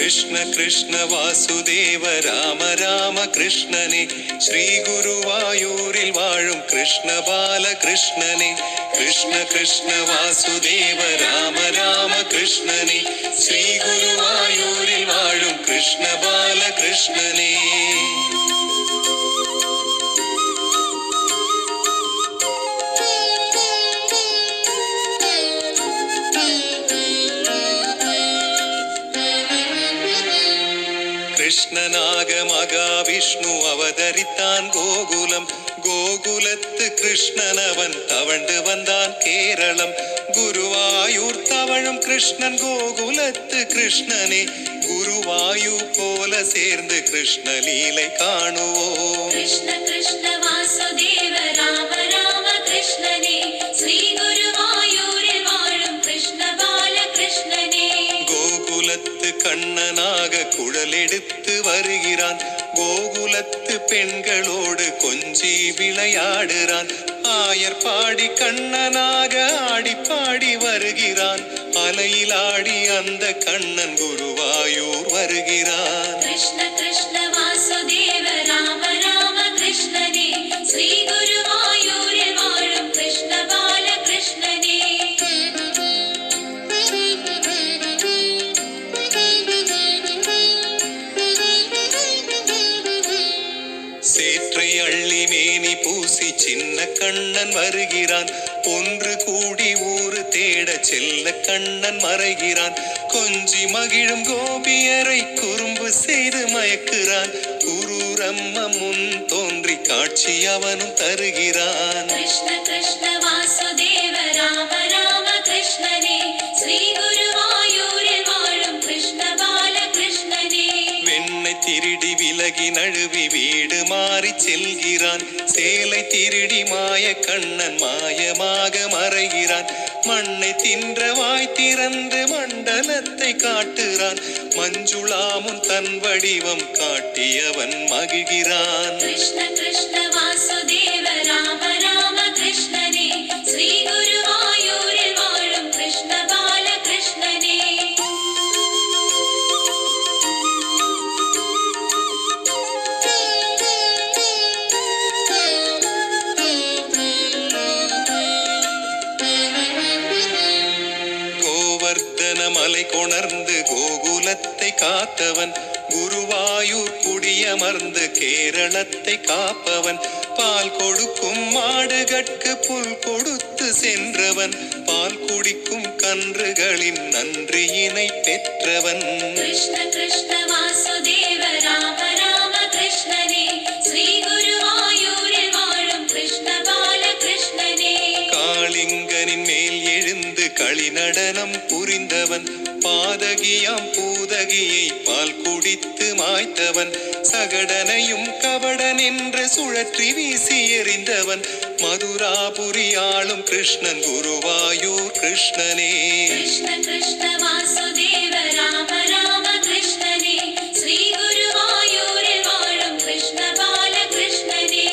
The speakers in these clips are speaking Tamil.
कृष्ण कृष्ण वासुदेव राम राम कृष्णने श्री गुरुवायूरिल वाழும் कृष्ण बाल कृष्णने कृष्ण कृष्ण वासुदेव राम राम कृष्णने श्री गुरुवायूरिल वाழும் कृष्ण बाल कृष्णने कृष्णनाग மகாவிஷ்ணு அவதரித்தான் கோகுலம் கோகுலத்து கிருஷ்ணனவன் தவழ்ந்து வந்தான் கேரளம் குருவாயூர் தவழும் கிருஷ்ணன் கோகுலத்து கிருஷ்ணனே குருவாயூ போல சேர்ந்து கிருஷ்ண லீலை காணுவோம் கிருஷ்ண கிருஷ்ண வாசுதேவ ராம ராம கிருஷ்ணனே ஸ்ரீ குருவாயூரில் வாழும் கிருஷ்ண பால கிருஷ்ணனே கோகுலத்து கண்ணனாக குழலெடுத்து வருகிறான் கோகுலத்து பெண்களோடு கொஞ்சி விளையாடுறான் ஆயர் பாடி கண்ணனாக ஆடி பாடி வருகிறான் அலையில் ஆடி அந்த கண்ணன் குருவாயூர் வருகிறான் கிருஷ்ண கிருஷ்ண வாசுதேவ ராம ராம கிருஷ்ணனே ஸ்ரீ குருவாயூரில் வாழும் கிருஷ்ண பால கிருஷ்ணனே சேற்றை அள்ளி மேனி பூசி சின்ன கண்ணன் வருகிறான் ஒன்று கூடி ஊரு தேட செல்ல கண்ணன் மறைகிறான் கொஞ்சி மகிழும் கோபியரை குறும்பு செய்து மயக்குறான் குரூரம்ம முன் தோன்றி காட்சி அவனும் தருகிறான் கிருஷ்ண கிருஷ்ண வாசுதேவ ராம ராம கிருஷ்ணனே ஸ்ரீ குருவாயூரில் வாழும் கிருஷ்ண பால கிருஷ்ணனே வெண்ணை திருடி விலகி நழுவி வீடு மாறி செல்கிறான் சேலை திருடி மாய கண்ணன் மாயமாக மறைகிறான் மண்ணை தின்ற வாய் திறந்து மண்டலத்தை காட்டுறான் மஞ்சுளாமுன் தன் வடிவம் காட்டியவன் மகிழ்கிறான் கிருஷ்ண கிருஷ்ண வாசுதேவ ராம ராம கிருஷ்ணனே ஸ்ரீ குருவாயூரில் வாழும் கிருஷ்ண பால கிருஷ்ணனே கோவர்த்தன மலை கொணர்ந்து கோகுலத்தை காத்தவன் குருவாயூர் குடியமர்ந்து கேரளத்தை காப்பவன் பால் கொடுக்கும் மாடுகட்கு புல் கொடுத்து சென்றவன் பால் குடிக்கும் கன்றுகளின் நன்றியினை பெற்றவன் கிருஷ்ண கிருஷ்ண வாசுதேவ ராம ராம கிருஷ்ணனே ஸ்ரீ குருவாயூரில் வாழும் கிருஷ்ண பால கிருஷ்ணனே காளிங்கனின் மேல் எழுந்து களி நடனம் புரிந்தவன் பாதகியாம் பூதகியை பால் குடித்து மாய்த்தவன் சகடனையும் கபடன் என்று சுழற்றி வீசி எறிந்தவன் மதுராபுரி ஆளும் கிருஷ்ணன் குருவாயூர் கிருஷ்ணனே கிருஷ்ண கிருஷ்ண வாசுதேவ ராம ராம கிருஷ்ணனே ஸ்ரீ குருவாயூரில் வாழும் கிருஷ்ண பால கிருஷ்ணனே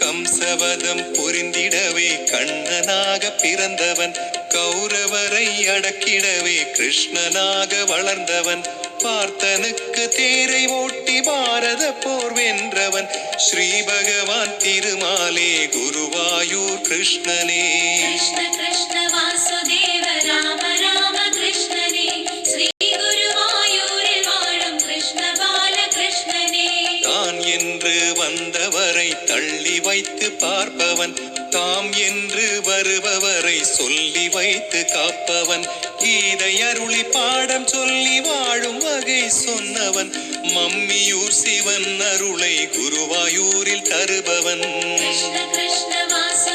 கம்சவதம் புரிந்திடவே கண்ணனாக பிறந்தவன் கௌரவரை அடக்கிடவே கிருஷ்ணனாக வளர்ந்தவன் பார்த்தனுக்கு தேரை ஓட்டி பாரத போர் வென்றவன் ஸ்ரீ பகவான் திருமாலே குருவாயூர் கிருஷ்ணனே கிருஷ்ண கிருஷ்ண வாசுதேவ ராம ராம கிருஷ்ணனே ஸ்ரீ குருவாயூரில் வாழும் கிருஷ்ண பால கிருஷ்ணனே தான் என்று வந்தவரை தள்ளி வைத்து பார்ப்பவன் தாம் என்று வருபவரை சொல்லி வைத்து காப்பவன் கீதை அருளி பாடம் சொல்லி வாழும் வகை சொன்னவன் மம்மியூர் சிவன் அருளை குருவாயூரில் தருபவன் கிருஷ்ண கிருஷ்ண வாசு